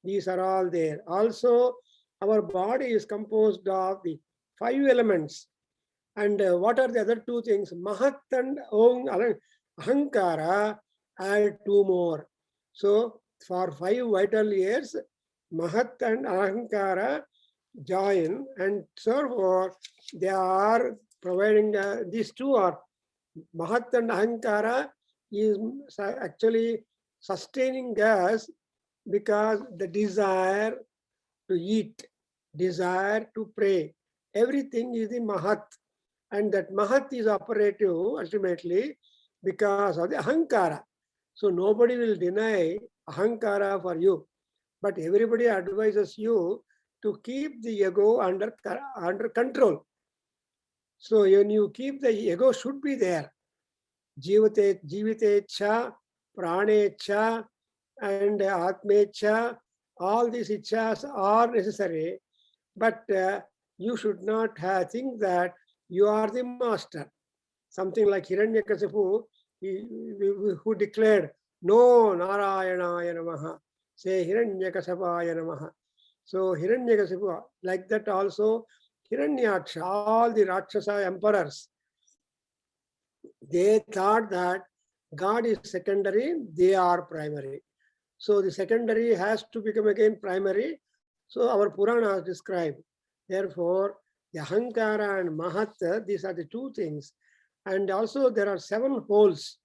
these are all there. Also, our body is composed of the 5 elements. And what are the other 2 things? Mahat and Ahankara, add 2 more. So for 5 vital years, Mahat and Ahankara join, and therefore they are providing these 2 are Mahat and Ahankara is actually sustaining us, because the desire to eat, desire to pray, everything is the Mahat. And that Mahat is operative ultimately because of the Ahankara. So nobody will deny Ahankara for you, but everybody advises you to keep the ego under control. So when you keep the ego, should be there. Jivitecha, pranecha, and atmecha, all these ichas are necessary, but you should not think that you are the master. Something like Hiranyakasipu, who declared, no Narayana Namaha, say Hiranyakasapaya Namaha. So Hiranyakasipu, like that also, Hiranyaksha, all the Rakshasa emperors, they thought that God is secondary, they are primary. So the secondary has to become again primary. So our Puranas describe. Therefore, the Ahankara and Mahat, these are the 2 things. And also there are 7 holes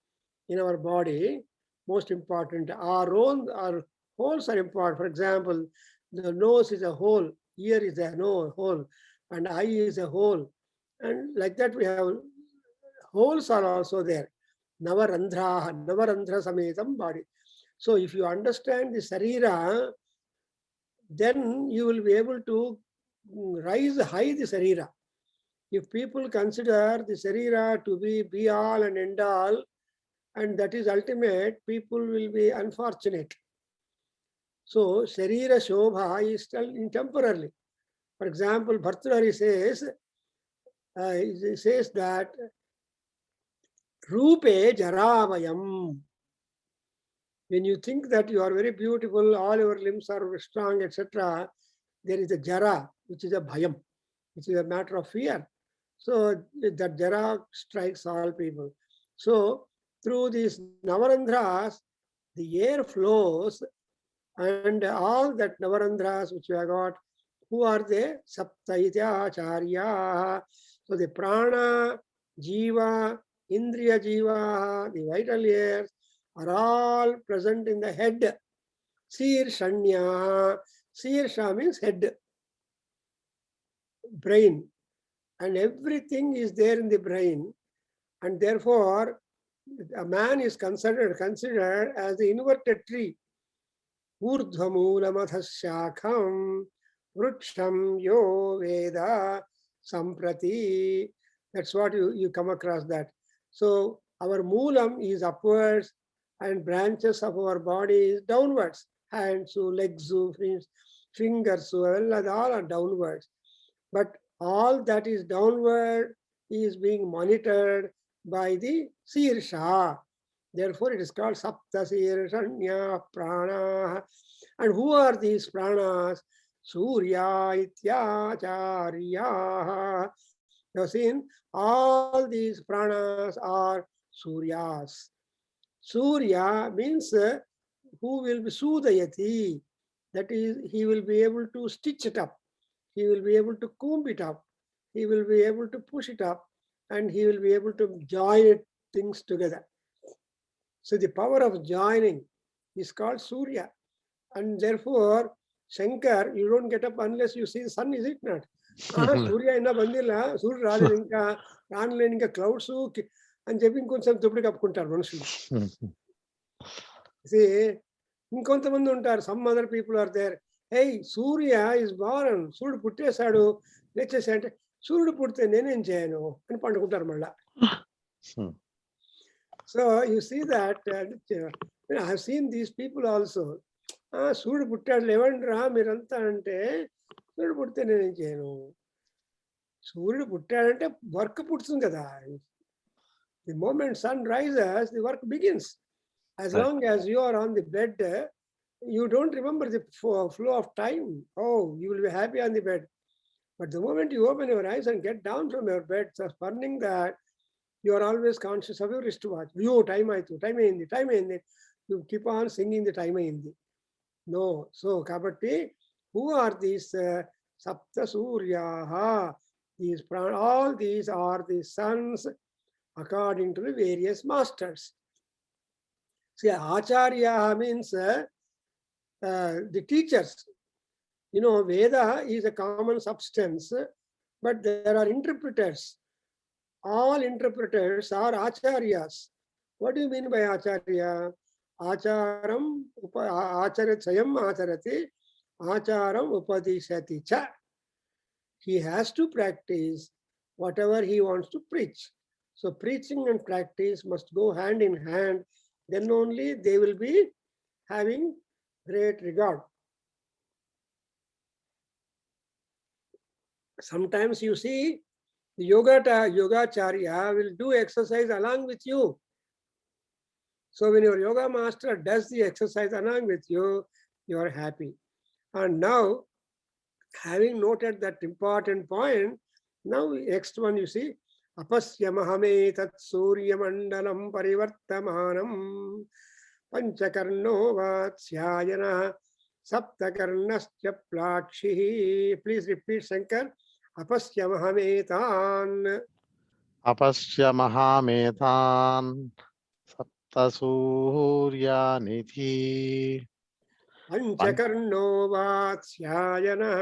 in our body, most important. Our holes are important. For example, the nose is a hole, ear is a hole, and eye is a hole. And like that we have holes are also there. Navarandra sametam body. So if you understand the Sarira, then you will be able to rise high the Sarira. If people consider the Sarira to be all and end all, and that is ultimate, people will be unfortunate. So Sarira Shobha is still temporarily. For example, Bhartrahari says that Rupe Jaravayam. When you think that you are very beautiful, all your limbs are strong, etc., there is a jara, which is a bhayam, which is a matter of fear. So that jara strikes all people. So through these Navarandhras, the air flows, and all that Navarandhras which we have got, who are they? Saptaitya Acharya. So the prana, jiva, indriya jiva, the vital airs, are all present in the head. Sirshanya. Sirsha means head, brain. And everything is there in the brain. And therefore, a man is considered as the inverted tree. Urdhvamulamatasyakam vruksham yo veda samprati. That's what you come across that. So our moolam is upwards, and branches of our body is downwards. Hands, legs, fingers, all are downwards. But all that is downward is being monitored by the Sirsha. Therefore, it is called Sapta Sirshanya Prana. And who are these pranas? Surya Ityacharya. You have seen all these pranas are Suryas. Surya means who will be Sudayati. That is, he will be able to stitch it up. He will be able to comb it up. He will be able to push it up, and he will be able to join things together. So the power of joining is called Surya. And therefore, Shankar, you don't get up unless you see the sun, is it not? Surya inna bandila, Surya raledi inka, ranleni inka clouds అని చెప్పి ఇంకొంచెం దుప్పటి కప్పుకుంటారు మనుషులు. ఇంకొంతమంది ఉంటారు, some other people are there, hey Surya is born, సూర్యుడు పుట్టేశాడు లేచేసి అంటే, సూర్యుడు పుడితే నేనేం చేయను అని పండుకుంటారు మళ్ళా. So you see that I have seen these people also. సూర్యుడు పుట్టాడు లేవండి రా మీరంతా అంటే, సూర్యుడు పుడితే నేనేం చేయను. సూర్యుడు పుట్టాడంటే వర్క్ పుడుతుంది కదా. The moment sun rises, the work begins. As long as you are on the bed, you don't remember the flow of time. Oh, you will be happy on the bed. But the moment you open your eyes and get down from your bed, spurning that, you are always conscious of your wristwatch. You time aitu, time ayindi, time ayindi. You keep on singing the time ayindi. No. So, kabatti, who are these Sapta Suryaha? These all these are the sons according to the various masters. See, Acharya means the teachers. You know, Veda is a common substance, but there are interpreters. All interpreters are acharyas. What do you mean by acharya? Acharam, acharyam acharati, acharam upadishati cha. He has to practice whatever he wants to preach. So preaching and practice must go hand in hand. Then only they will be having great regard. Sometimes you see the yogacharya will do exercise along with you. So when your yoga master does the exercise along with you, you are happy. And now, having noted that important point, now next one you see, apasyamahame tat suryamandalam parivartamanam panchakarno vatsyayana saptakarnasya plakshi. Please repeat, Shankar. Apasyamahametan. Apasyamahametan saptasuryanidhi. Panchakarno vatsyayana.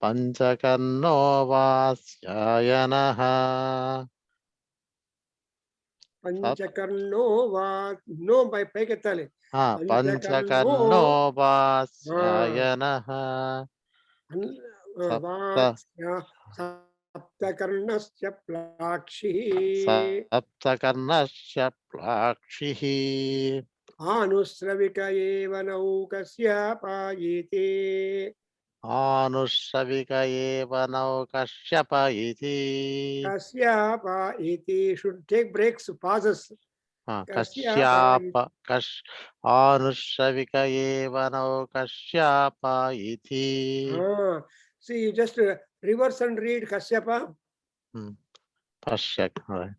Panchakarno vasyayanaha. Panchakarno vat. No by Pekatale. Panchakarno vasyayanaha. Saptakarnasya plakshi. Saptakarnasya plakshihi. Anusravika eva naukasya payite. Anusravika eva naukashyapa iti. Kasyapa iti. Should take breaks, pauses. Kashyapa Anusravika eva naukashyapa iti. See, you just reverse and read Kasyapa. Pasyak, right.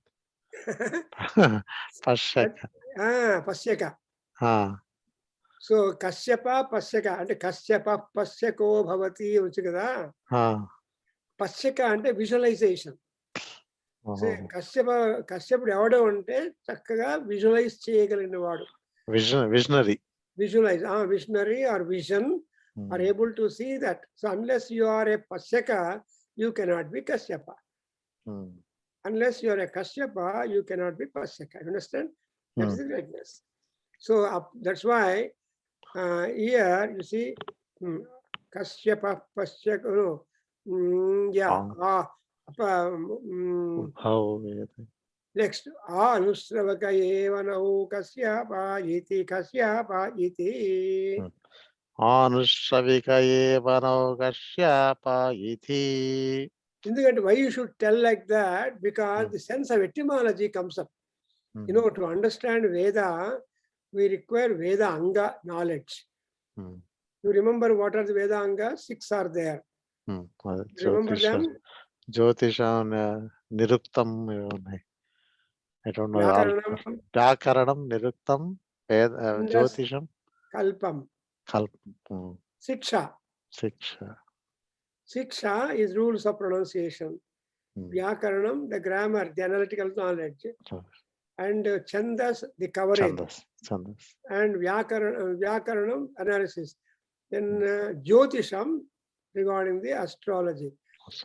Pasyak. Pasyaka. So Kasyapa Pasyaka and Kasyapa Pasyako Bhavati Uchikada. Pasyaka and visualization. So Kasyapa Evado ante chakkaga visualize cheyagalina vadu. Visionary. Visualize, visionary or vision are able to see that. So unless you are a Pasyaka, you cannot be Kasyapa. Unless you are a Kasyapa, you cannot be Pasyaka. You understand? That's the greatness. So that's why here you see Kasyapa Pasyaka. Next, Anusravaka eva nahu kasyapa iti kasyapa iti. Anusravika eva nahu kasyapa iti. Why you should tell like that? Because the sense of etymology comes up. You know, to understand Veda, we require Veda Anga knowledge. You remember what are the Veda Anga? 6 are there. Remember them? Jyotisham, Niruktam. I don't know. Vyakaranam, Niruktam, Jyotisham. Kalpam. Siksha. Siksha is rules of pronunciation. Vyakaranam, the grammar, the analytical knowledge. And Chandas, the coverage. Chandas. And Vyakaranam, analysis. Then Jyotisham, regarding the astrology.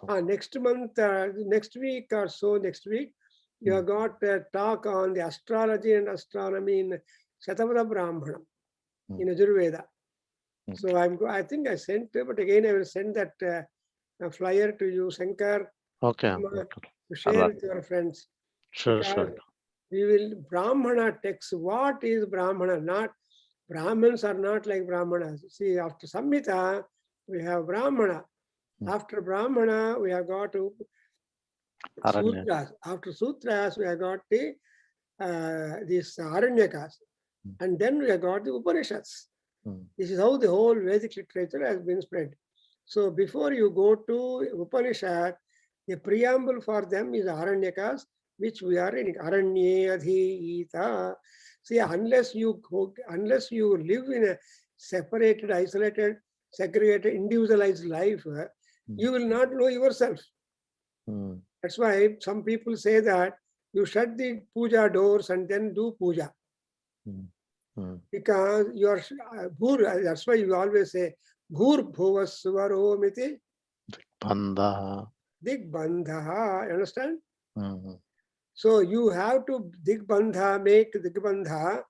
Next month, next week or so, you have got a talk on the astrology and astronomy in Shatabada Brahmana, in Ajurveda. So I think I sent, but again I will send that flyer to you, Shankar. Okay. To share with your friends. Sure. We will Brahmana text. What is Brahmana? Not Brahmins are not like Brahmanas. See, after Samhita, we have Brahmana. After Brahmana, we have got to Sutras. After Sutras, we have got the these Aranyakas. And then we have got the Upanishads. This is how the whole Vedic literature has been spread. So before you go to Upanishad, the preamble for them is Aranyakas, which we are in Aranye Adhita. See, unless you live in a separated, isolated, segregated, individualized life, you will not know yourself. That's why some people say that you shut the puja doors and then do puja. Because you are that's why you always say Bhur Bhuvasvaro Miti Bandha. Digbandha. Understand? So you have to Digbandha, make Digbandha,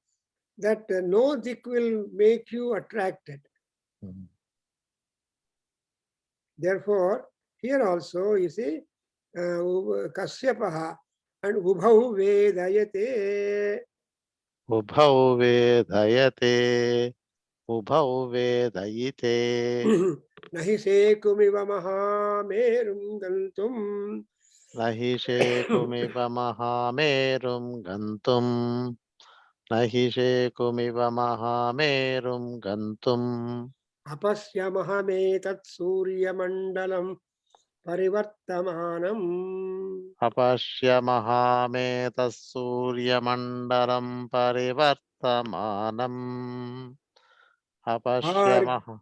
that no dik will make you attracted. Therefore, here also you see Kasyapaha and Ubhau Vedayate. Ubhau vedayate. Ubhau vedayite. Nahi sekumiva mahamerum gantum. Nahi shekumiva mahamerum gantum. Nahi shekumiva mahamerum gantum. Apasyamahametat suryamandalam parivartamanam. Apashyamahametas suryamandalam parivartamanam. Apashyamaha.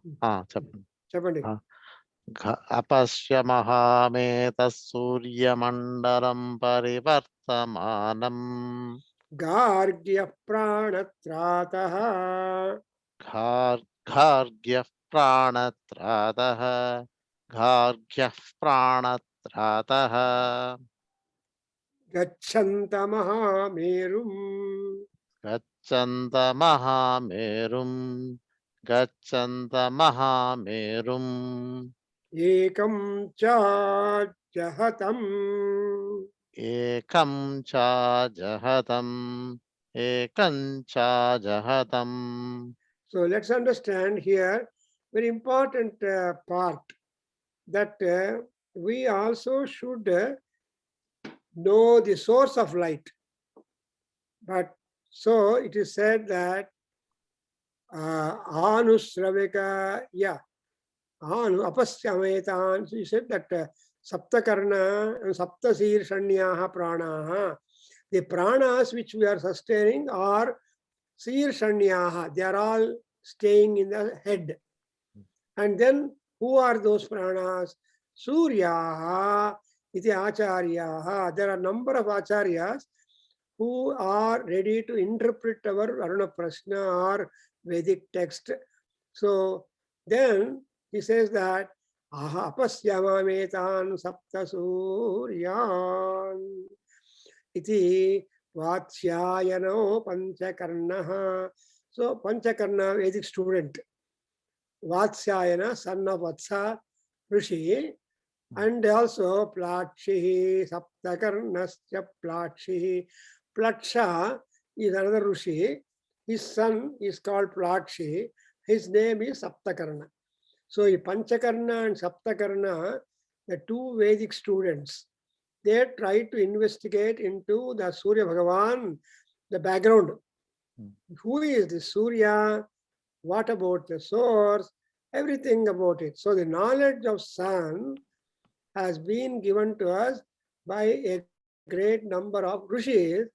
చెప్పండి. Apashyamahametas suryamandalam parivartamanam. Gargya pranatratah. Ghargyah pranatratah. Ghargyah pranatratah. Gacchanta mahamerum. Gacchanta mahamerum. Gacchanta mahamerum. Ekam cha jahatam. Ekam cha jahatam. Ekam cha jahatam. So let's understand here very important part that we also should know the source of light. But so it is said that Anusravika, Apasyametan. So you said that Saptakarna and Saptasirshannyaha pranaha. The pranas which we are sustaining are Sirshanyaha. They are all staying in the head. And then who are those pranas? Suryaha, iti acharyaha. There are a number of acharyas who are ready to interpret our Aruna Prashna or Vedic text. So then he says that apasyamametan sapta suryan iti vatsyayano panchakarnaha. So Panchakarna Vedic student, Vatsyayana, son of Vatsa Rishi, and also Plakshihi, Saptakarnasya Plakshihi. Plaksha is another Rishi. His son is called Plakshi. His name is Saptakarna. So Panchakarna and Saptakarna, the two Vedic students, they try to investigate into the Surya Bhagavan, the background. Who is the Surya? What about the source? Everything about it. So the knowledge of sun has been given to us by a great number of rishis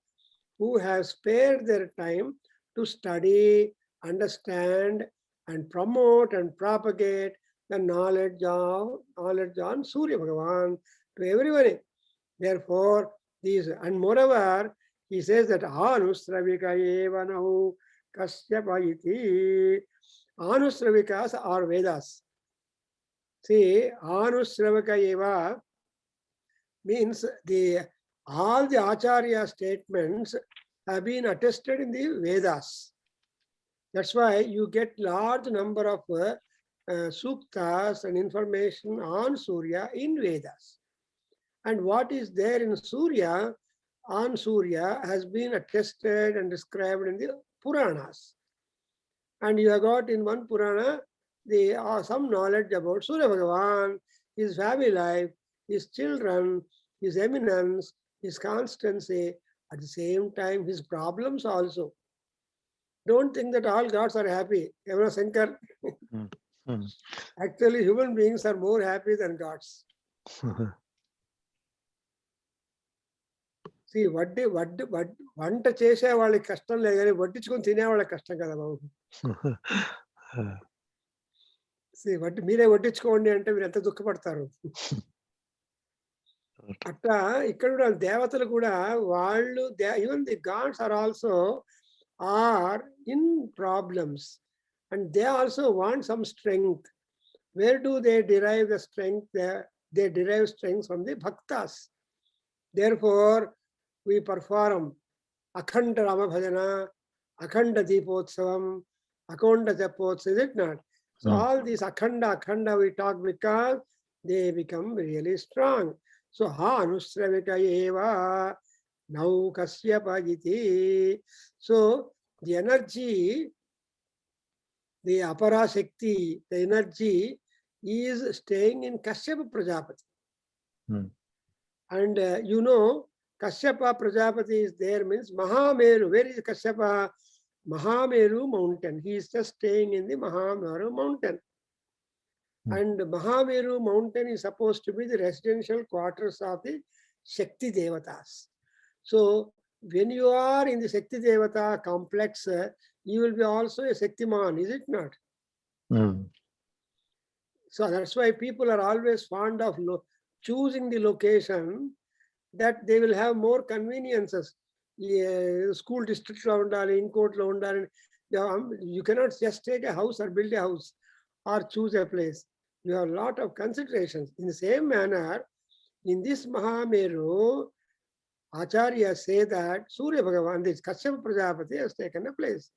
who have spared their time to study, understand, and promote and propagate the knowledge on Surya Bhagavan to everyone. Therefore, these, and moreover, he says that Anusravika eva nahu kasyapa iti. Anusravikas are Vedas. See, Anusravika eva means all the Acharya statements have been attested in the Vedas. That's why you get large number of suktas and information on Surya in Vedas. And what is there in Surya, on Surya, has been attested and described in the Puranas. And you have got in one Purana some knowledge about Surya Bhagavan, his family life, his children, his eminence, his constancy, at the same time his problems also. don't think that all gods are happy. Evana Shankar, mm. actually human beings are more happy than gods. See, వంట చేసే వాళ్ళకి కష్టం లేదు కానీ వడ్డించుకొని తినే వాళ్ళకి కష్టం కదా బాబు. మీరే వడ్డించుకోండి అంటే మీరు ఎంత దుఃఖపడతారు. అట్లా ఇక్కడ కూడా దేవతలు కూడా వాళ్ళు even the gods are also are in problems and they also want some strength. Where do they derive the strength? They derive strength from the bhaktas. Therefore we perform Akhanda Rama Bhajana, Akhanda Deepotsavam, Akhanda Japotsavam, is it not? So all these Akhanda we talk because they become really strong. So ha anusravika eva nau kasyapa iti. So the energy, the apara shakti, the energy is staying in Kashyapa Prajapati. And you know, Kashyapa Prajapati is there means Mahameru. Where is Kashyapa? Mahameru mountain. He is just staying in the Mahameru mountain. And Mahameru mountain is supposed to be the residential quarters of the Shakti Devatas. So when you are in the Shakti Devata complex, you will be also a Shaktiman, is it not? So that's why people are always fond of choosing the location that they will have more conveniences. School district lo undali, in court lo undali. You cannot just take a house or build a house or choose a place. You have a lot of considerations. In the same manner, in this Mahameru, Acharya say that Surya Bhagavan, this Kashyapa Prajapati, has taken a place.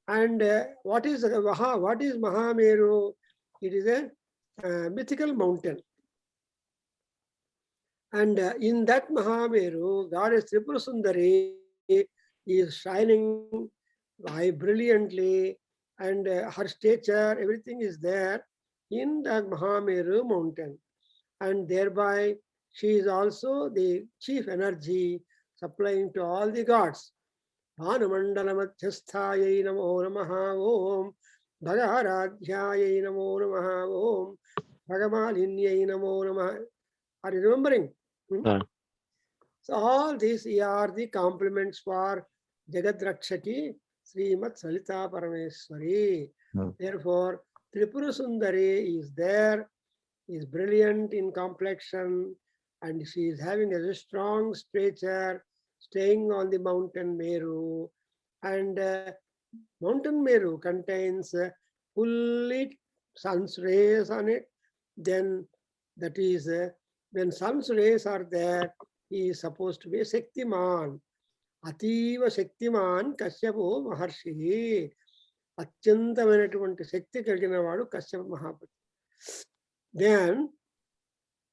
And what is Mahameru? It is a mythical mountain. And in that Mahameru, Goddess Tripura Sundari is shining brilliantly, and her stature, everything is there in that Mahameru mountain. And thereby, she is also the chief energy supplying to all the gods. Bhanamandalamadhyasthayai namo namaha om, Bhagaradhyayai namo namaha om, Bhagamalinyai namo namaha. Are you remembering? So all these are the compliments for Jagadrakshaki Srimat Salita Parameswari. Therefore, Tripura Sundari is there, is brilliant in complexion, and she is having a strong stature, staying on the mountain Meru. And mountain Meru contains fully sun's rays on it. Then that is when sun's rays are there, he is supposed to be a Shaktiman. Ativa Shaktiman Kashyapa Maharshi. Atyantamayinatuvanti Shakti kaligina vadu Kashyapa Mahapati. Then,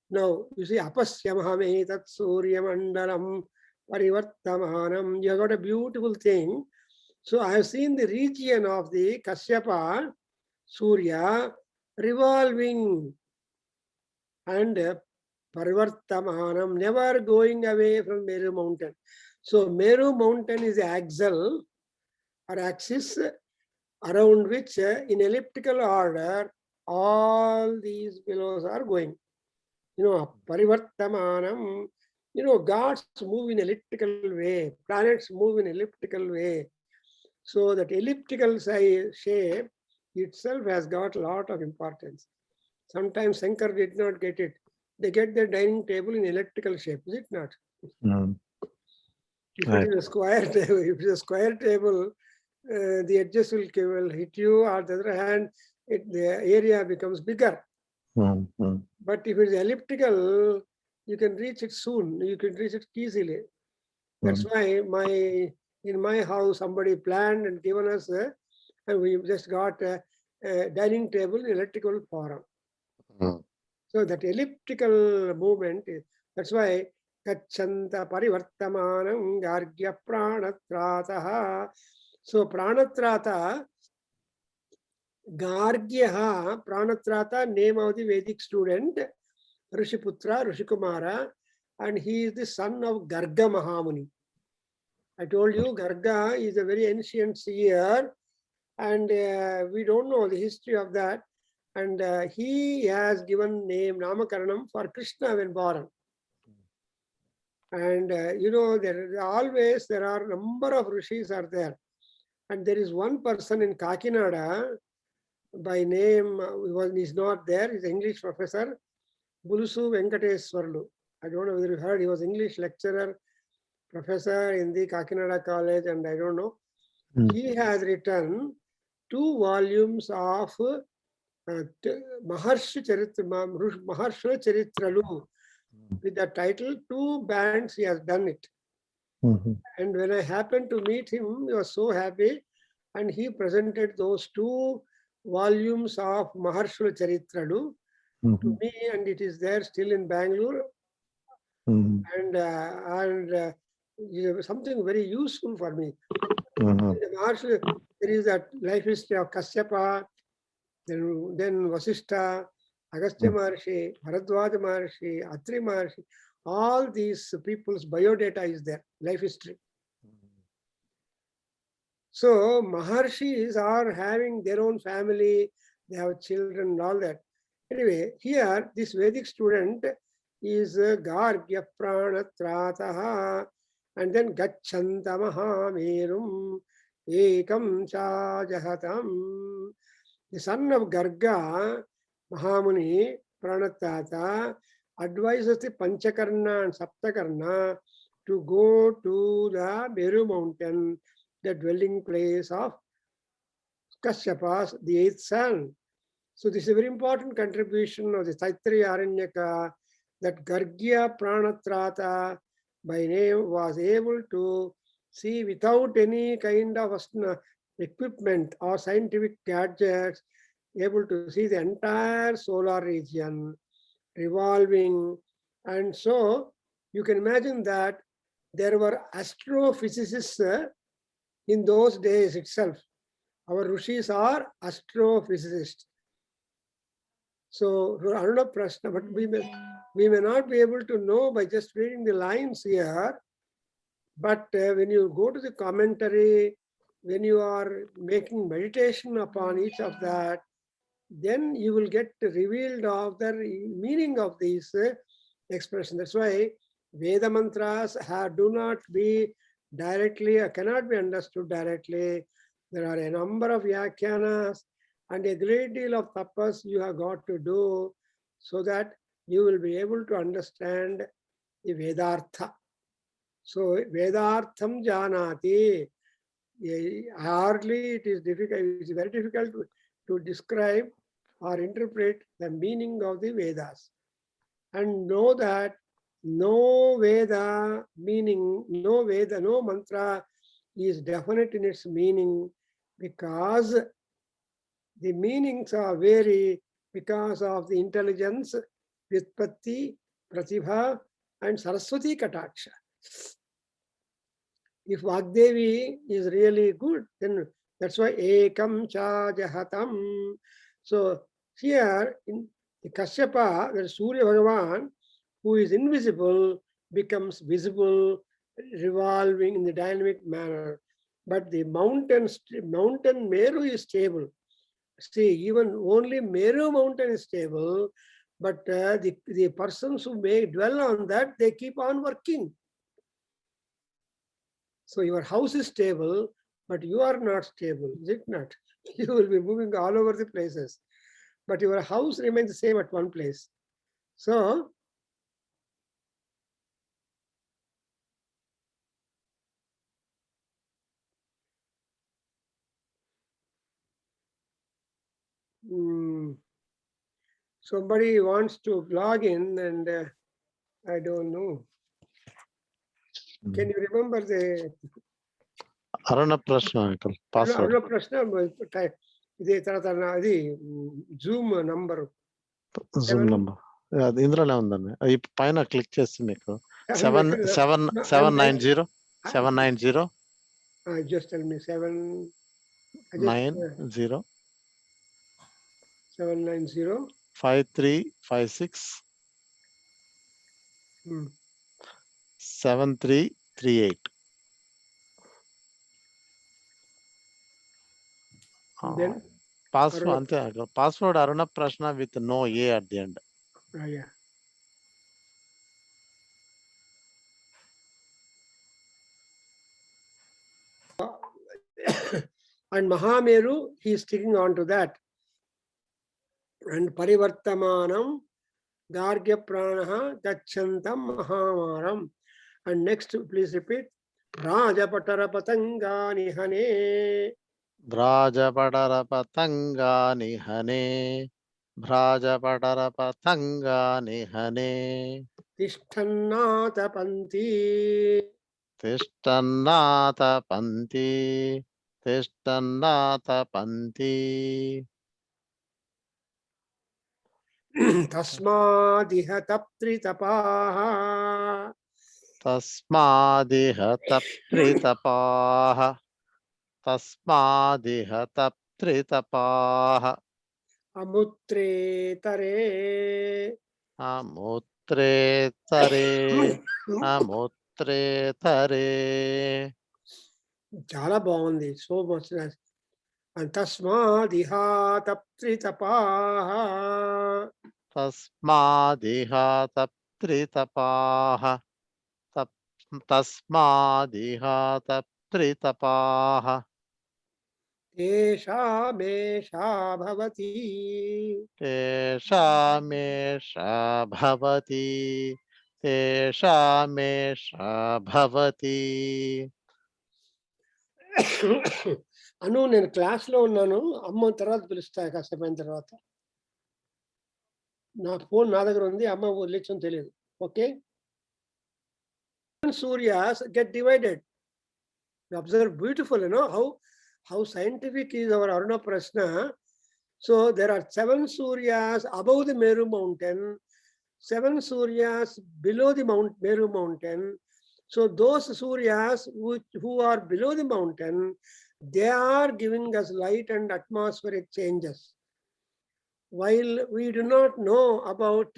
now you see Apasyamahame tat Surya Mandalam Parivartamanam. You have got a beautiful thing. So I have seen the region of the Kashyapa Surya revolving and Parivartamanam, never going away from Meru mountain. So Meru mountain is the axle or axis around which in elliptical order all these billows are going. You know, Parivartamanam, you know, gods move in elliptical way, planets move in elliptical way. So that elliptical shape itself has got a lot of importance. Sometimes Shankar did not get it. They get their dining table in elliptical shape, is it not? If it is a square table, the edges will hit you. On the other hand, the area becomes bigger. But if it is elliptical, you can reach it soon. You can reach it easily. That's why in my house somebody planned and given us, and we just got a dining table in elliptical form. So that elliptical movement, that's why Kachanta Parivartamanam Gargya Pranatrataha. So Pranatrata, Gargyaha, Pranatrata, name of the Vedic student, Rishiputra, Rishikumara, and he is the son of Garga Mahamuni. I told you Garga is a very ancient seer, and we don't know the history of that. And he has given name Namakaranam for Krishna when born. And there are number of rishis are there. And there is one person in Kakinada by name, he's not there, he's English professor, Bulusu Venkateswarlu. I don't know whether you heard, he was English lecturer, professor in the Kakinada College, and I don't know. He has written 2 volumes of Maharshi Charitralu with the title 2 bands he has done it. And when I happened to meet him, he was so happy, and he presented those 2 volumes of Maharshula Charitralu to me, and it is there still in Bangalore. And something very useful for me. There is that life history of Kasyapa, then Vasishtha, Agastya Maharshi, Bharadwaja Maharshi, Atri Maharshi. All these people's biodata is there, life history. So Maharshis are having their own family, they have children and all that. Anyway, here this Vedic student is Gargya Pranatrataha, and then Gacchanta Mahamerum Ekam Cha Jahatam. The son of Garga, Mahamuni, Pranatrata, advises the Panchakarna and Saptakarna to go to the Meru mountain, the dwelling place of Kasyapas, the 8th son. So this is a very important contribution of the Taittiriya Aranyaka, that Gargya Pranatrata by name was able to see without any kind of equipment or scientific gadgets, able to see the entire solar region revolving. And so you can imagine that there were astrophysicists in those days itself. Our rishis are astrophysicists. So Aruna Prashna, but we may not be able to know by just reading the lines here. But when you go to the commentary, when you are making meditation upon each of that, then you will get revealed of the meaning of these expressions. That's why Veda mantras do not be directly, cannot be understood directly. There are a number of yakyanas and a great deal of tapas you have got to do so that you will be able to understand the Vedartha. So Vedartham Janati, hardly it is difficult, it's very difficult to describe or interpret the meaning of the Vedas. And know that no Veda meaning, no Veda, no mantra is definite in its meaning, because the meanings are vary because of the intelligence, Vyutpatti, Pratibha, and Saraswati Kataksha. If Vagdevi is really good, then that's why Ekam Cha Jahatam. So here in the Kashyapa, the Surya Bhagavan, who is invisible, becomes visible, revolving in the dynamic manner. But the mountain Meru is stable. See, even only Meru mountain is stable, but the persons who may dwell on that, they keep on working. So your house is stable, but you are not stable, is it not? You will be moving all over the places, but your house remains the same at one place. So somebody wants to log in, and I don't know. Can you remember the Aruna Prashna, uncle. Password. Aruna Prashna? Zoom number. Zoom number. అది ఇందులోనే ఉందండి. ఈ పైన click చేసి మీకు 790 just tell me 790 5356 7338. Then password Aruna- అంతే password Aruna ప్రశ్న with no A at the end. yeah. And Mahameru, he is sticking on to that. And Parivartamanam Gargya Pranaha Gachantam Mahamaram. And next, please repeat. Rajapatara Patanga Nihane. భ్రాజపటర పతంగా నిహనే భ్రాజపటర పతంగా నిహనే Tishtannata Panti. తిష్టన్నాత పంతి తిష్టన్నాత పంతి Tasmadiha Taptritapaha. తస్మాదిహ తప్త్రితపాః తస్మాదిహ తప్త్రితపాః Amutre Tare. అముత్రేతరే అముత్రేతరే చాలా బాగుంది. So much. And Tasmadiha Taptritapaha. తస్మాదిహ తప్త్రితపాః తస్మాదిహ తప్త్రితపాః Eshamesha Bhavati. తేషామేషా భవతి తేషామేషా భవతి. అను నేను క్లాస్లో ఉన్నాను. అమ్మ తర్వాత పిలుస్తా కాసేపు అయిన తర్వాత. నా ఫోన్ నా దగ్గర ఉంది. అమ్మ వదిలేచ్చని తెలియదు. Okay. Suryas get divided. You observe beautiful, how scientific is our Aruna Prashna. So there are 7 Suryas above the Meru mountain, 7 Suryas below the Meru mountain. So those Suryas who are below the mountain, they are giving us light and atmospheric changes. While we do not know about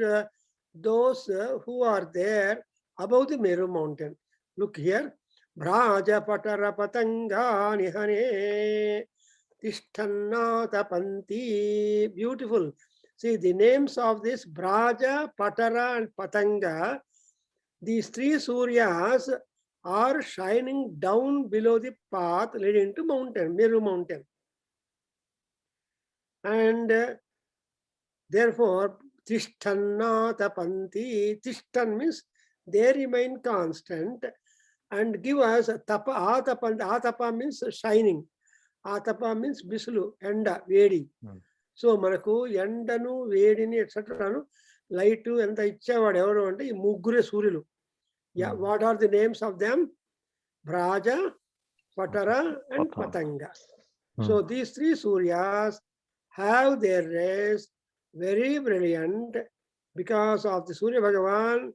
those who are there above the Meru mountain. Look here. Bhrajapatara Patanga Nihane Tishtannata Panti. Beautiful. See the names of this Braja, Patara and Patanga. These 3 Suryas are shining down below the path leading to mountain, Meru mountain. And therefore, Tishtannata Panti. Tishtan means they remain constant and give us tapa. Atapa means shining. Atapa means bisulu, enda, vedi. So manaku endanu, vedini, etc. Light enta ichevadu evaru ante ee muggure suryulu. Yeah, what are the names of them? Braja, Patara and Patanga. So these 3 Suryas have their rays very brilliant because of the Surya Bhagavan,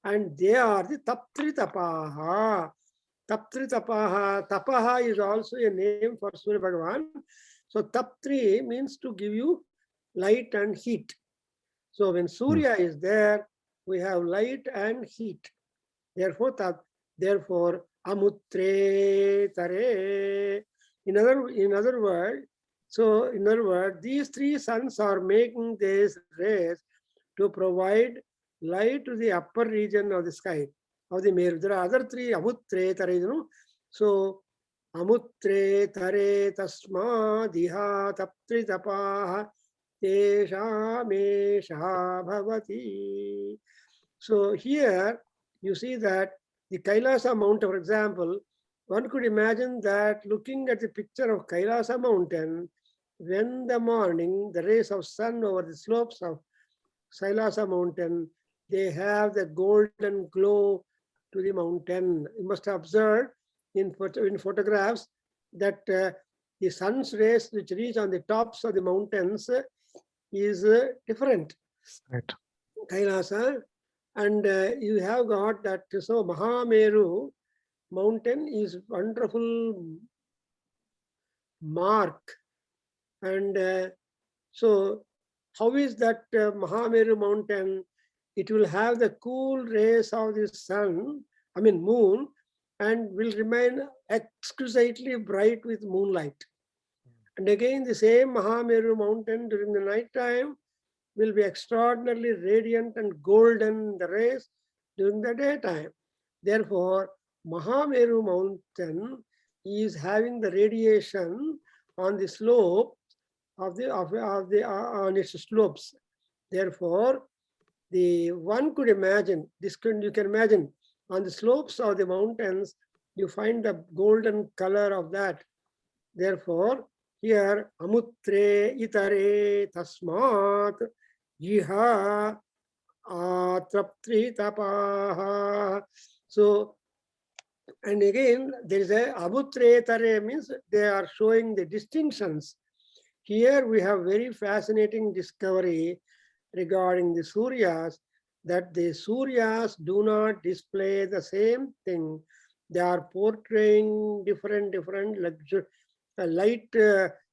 and they are the Taptritapaha. Taptritapaha. Tapaha is also a name for Surya Bhagavan. So Taptri means to give you light and heat. So when Surya is there, we have light and heat. Therefore, Amutre Tare. In other words, these 3 suns are making these rays to provide light to the upper region of the sky, of the Meru. There are other 3 Amutre Tare, So Amutre Tare Tasma Diha Taptritapaha Teshamesha Bhavati. So here you see that the Kailasa mountain, for example, one could imagine that looking at the picture of Kailasa mountain, when the morning, the rays of sun over the slopes of Kailasa mountain, they have the golden glow to the mountain. You must have observed in photographs that the sun's rays which reach on the tops of the mountains is different. Right. Kailasa. And you have got that. So Mahameru mountain is wonderful mark. And so how is that Mahameru mountain? It will have the cool rays of the moon, and will remain exquisitely bright with moonlight. And again, the same Mahameru mountain during the night time will be extraordinarily radiant and golden, the rays, during the daytime. Therefore, Mahameru mountain is having the radiation on the slope of the on its slopes. Therefore, the one could imagine this. You can imagine on the slopes of the mountains, you find the golden color of that. Therefore, here amutre itare tasmat jiha atraptri tapaha. So, and again, there is a amutre tare means they are showing the distinctions. Here we have very fascinating discovery regarding the Suryas, that the Suryas do not display the same thing. They are portraying different light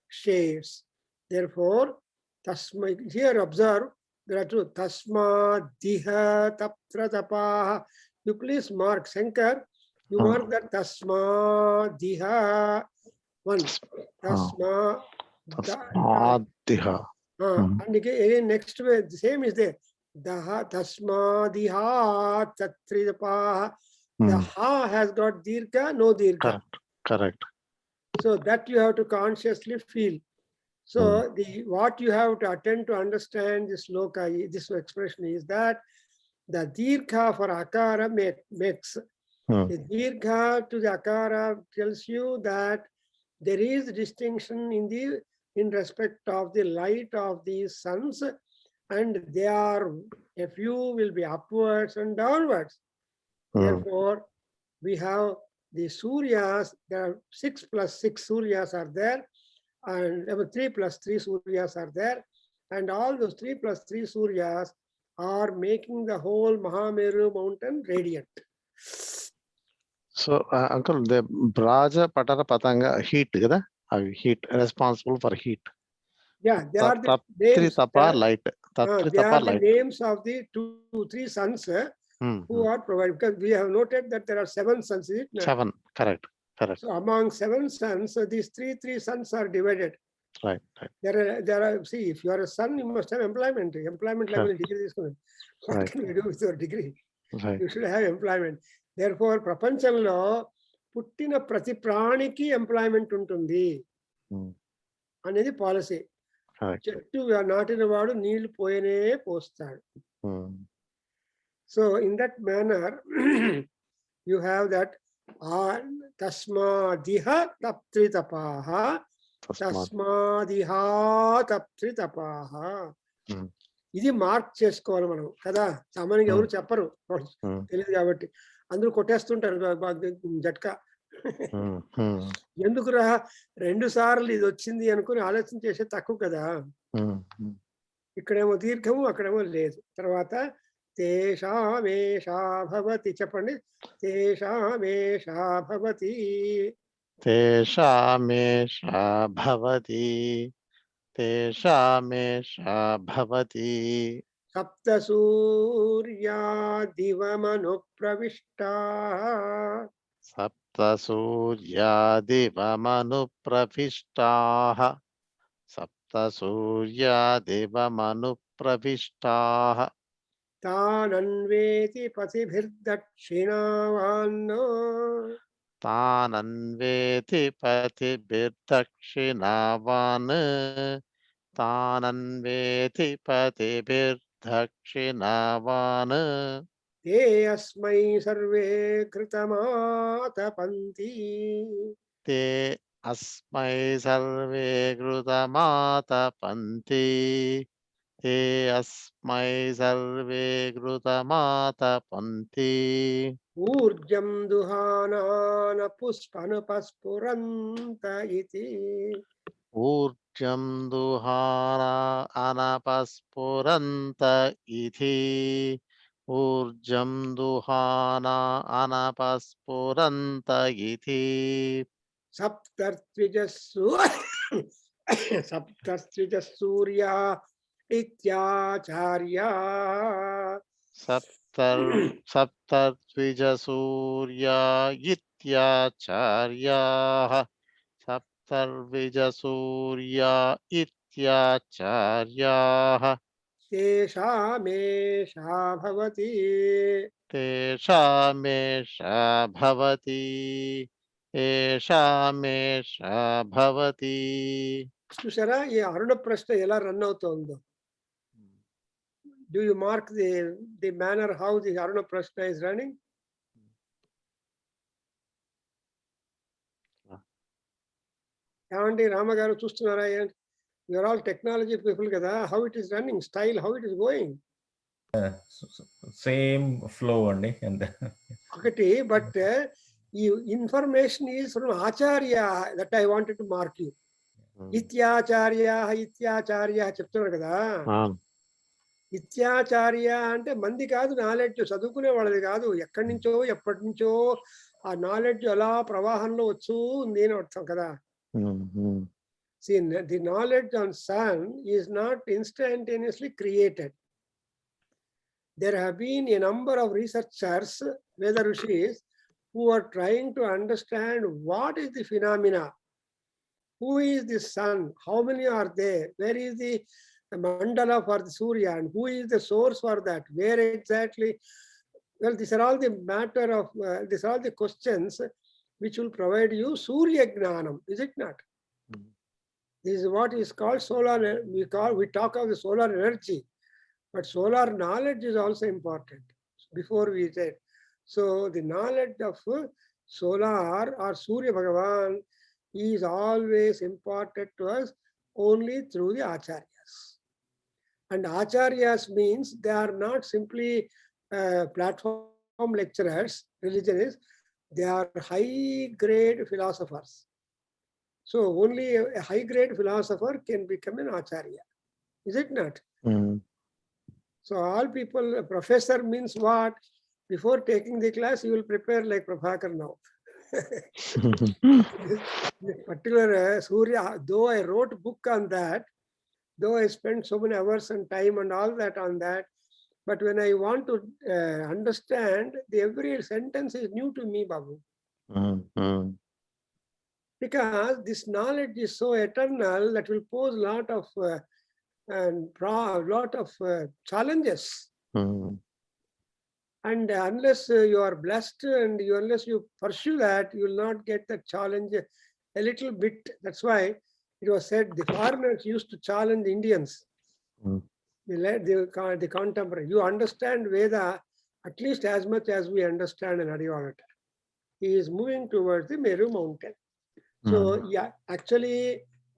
shades. Therefore, tasma, here observe, there are two, tasma diha taptra tapaha. You please mark, Shankar, you mark that tasma diha, one, tasma. Tasmadiha. And again, next way, the same is there. Daha tasma diha tatridapaha. The ha has got dirgha, no dirgha. Correct. So that you have to consciously feel. So the what you have to attend to understand this sloka, this expression is that the dirgha for akara makes. The dirgha to the akara tells you that there is distinction in respect of the light of these suns, and they are, a few will be upwards and downwards. Therefore, we have the Suryas, there are 6 plus 6 Suryas are there, and 3 plus 3 Suryas are there, and all those 3 plus 3 Suryas are making the whole Mahameru mountain radiant. So, uncle, the Braja Patara Patanga heat, heat responsible for heat. Yeah, they are the names. Light. They are the names of the 2-3 suns who are provided, because we have noted that there are 7 suns. Is it? 7, correct. So among 7 suns, these 3 suns are divided. Right. There are. See, if you are a son, you must have employment. Employment level degree is good. What can you do with your degree? You should have employment. Therefore, prapanchanlo puttina prati praniki employment untundi అనేది policy. చెట్టు నాటిన వాడు నీళ్లు పోయనే పోస్తాడు. So in that manner, you have that tasmadiha taptritapaha, tasmadiha taptritapaha. ఇది mark చేసుకోవాలి మనం కదా. సామాన్యంగా ఎవరు చెప్పరు, తెలియదు కాబట్టి అందరూ కొట్టేస్తుంటారు జట్కా. ఎందుకురా 2 సార్లు ఇది వచ్చింది అనుకుని ఆలోచన చేసే తక్కువ కదా. ఇక్కడేమో దీర్ఘము, అక్కడేమో లేదు. తర్వాత తేషామేషా భవతి, చెప్పండి. తేషామేషా భవతి, తేషామేషా భవతి, తేషామేషా భవతి. సప్త సూర్యా దివమను ప్రవిష్టాః, సప్త సూర్యా దివమను ప్రవిష్టాః, సప్త సూర్యా దివమను ప్రవిష్టాః. తానన్వేతి పతిభిర్దక్షిణావాన్నో, తానన్వేతి పతిభిర్దక్షిణావాన్, తానన్వేతి పతిభిర్దక్షిణావాన్. తే అస్మై సర్వే కృతమాతపంతి, తే అస్మై సర్వే కృతమాతపంతి, తే అస్మై సర్వే కృతమాతపంతి. ఊర్జం దుహానాన పుష్పనుపస్ఫురంత ఇతి, ఊర్జం దుహానా అనపస్ఫురంత ఇతి, ఊర్జం దుహానా అనపస్ఫురంత ఇతి. సప్తర్త్విజసూర్యా ఇత్యాచార్యా, సప్తర్త్విజసూర్యా ఇత్యాచార్యాః, सर्विजसूर्या इत्याचार्याः तेषामेषा भवति. तेषामेषा भवति ఏషామేషా భవతి. చూసారా ఈ అరుణ ప్రశ్న ఎలా run అవుతోందో. Do you mark the manner how the Aruna Prashna is running? ఏమండి రామగారు చూస్తున్నారా? You're all technology people కదా, how it is running, style, how it is going. Same flow అండి అంతే. ఒకటి బట్ ఈ information is from Acharya, that I wanted to mark you. ఇత్యాచార్య ఇత్యాచార్య చెప్తున్నారు కదా. ఇత్యాచార్య అంటే మంది కాదు, నాలెడ్జ్ చదువుకునే వాళ్ళది కాదు, ఎక్కడి నుంచో ఎప్పటి నుంచో ఆ నాలెడ్జ్ అలా ప్రవాహంలో వచ్చు ఉంది అని అర్థం కదా. See, the knowledge on sun is not instantaneously created. There have been a number of researchers, Veda Rishis, who are trying to understand what is the phenomena, who is the sun, how many are there, where is the mandala for the Surya, and who is the source for that, where exactly. Well, these are all the matter of, these are all the questions which will provide you Surya Gnanam, is it not? This is what is called solar, we talk of the solar energy, but solar knowledge is also important before we said. So the knowledge of solar or Surya Bhagavan is always imparted to us only through the acharyas. And acharyas means they are not simply platform lecturers, religionists, they are high grade philosophers. So only a high grade philosopher can become an acharya, is it not? So all people, professor means what? Before taking the class, you will prepare like Prabhakar now. Particular Surya, though I wrote a book on that, though I spent so many hours and time and all that on that, but when I want to understand, every sentence is new to me, Babu. Because this knowledge is so eternal that will pose lot of challenges. And unless you are blessed and unless you pursue that, you will not get that challenge a little bit. That's why it was said the foreigners used to challenge the Indians. The contemporary. You understand Veda at least as much as we understand an Adivagata. He is moving towards the Meru mountain. So yeah, actually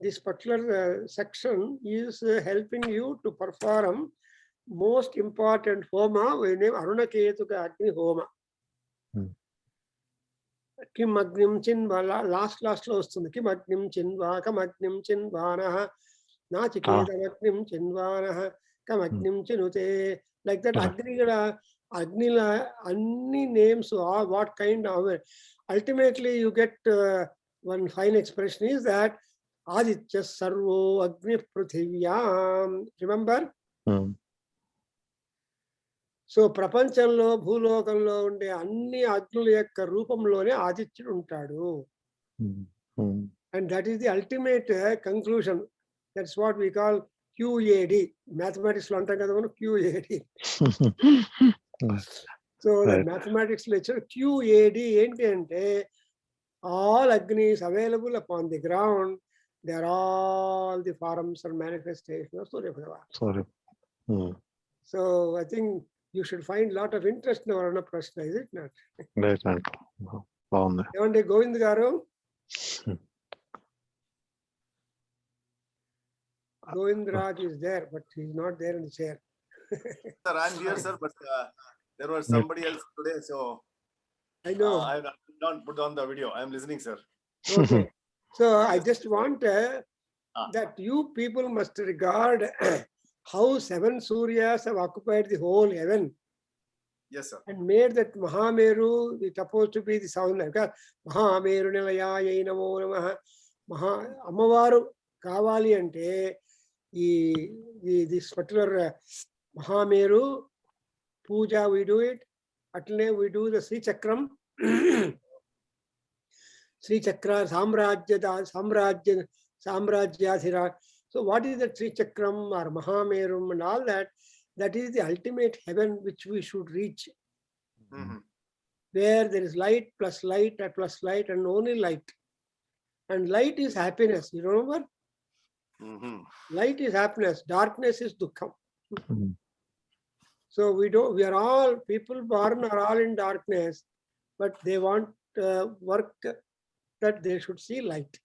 this particular section is helping you to perform most important homa, we name Aruna Ketuka Agni Homa. Kim Agnim Chinvala, last lo vastundi. Kim Agnim Chinva, Kam Agnim Chinvanaha, Nachiketa Agnim Chinvanaha, Kam Agnim Chinute. Like that, Agnila, any names, what kind of, ultimately you get one fine expression is that Aditya Sarvo Agni Pruthivyam. Remember? So ప్రపంచంలో భూలోకంలో ఉండే అన్ని అగ్నుల యొక్క రూపంలోనే ఆదిత్యుడు ఉంటాడు. And that is the ultimate conclusion. That's what we call QAD. Mathematics లో అంటాం కదా మనం QAD. So mathematics lecture QAD ఏంటి అంటే all agnis available upon the ground, they are all the forms or manifestations of Surya Bhagavan. So I think you should find a lot of interest in our Aruna Prashna, is it not? Evante Govind garu? Govind Raj is there, but he is not there in the chair. Sir, I am here, sir, but there was somebody else today, so I know. I don't put on the video. I am listening, sir. Okay. So I just want that you people must regard how 7 Suryas have occupied the whole heaven. Yes, sir. And made that Mahameru is supposed to be the sound. Mahameru Nilayaya Namo Namaha. Amavaru Kavali ante this particular Mahameru puja we do it. Atle we do the Sri Chakram. Sri Chakra, Samrajyadhira. So what is the Sri Chakram or Mahamerum and all that? That is the ultimate heaven which we should reach, Mhm. where there is light and only light. And light is happiness. You remember? Mhm. Light is happiness. Darkness is dukkham. Mhm. So we are all, people born are all in darkness, but they want work that they should see light.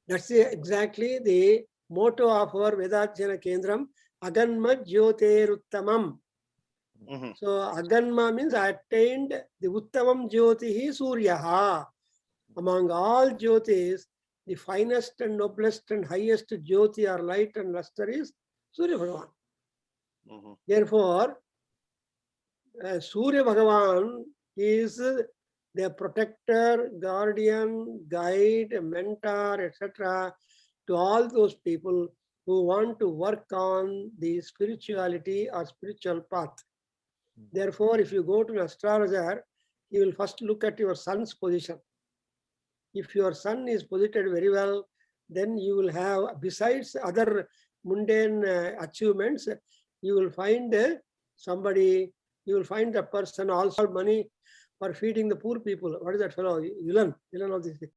That's exactly the motto of our Vedadhyana Kendram, Aganma Jyotiruttamam. Mhm. So Aganma means I attained the Uttamam Jyotihi Suryaha. Among all Jyotis, the finest and noblest and highest Jyoti or light and luster is Surya Bhagavan. Mhm. Therefore, Surya Bhagavan is their protector, guardian, guide, mentor, etc. to all those people who want to work on the spirituality or spiritual path. Therefore, if you go to an astrologer, he will first look at your sun's position. If your sun is posited very well, then you will have, besides other mundane achievements, you will find somebody, you will find a person also money for feeding the poor people. What is that fellow? Villain of this.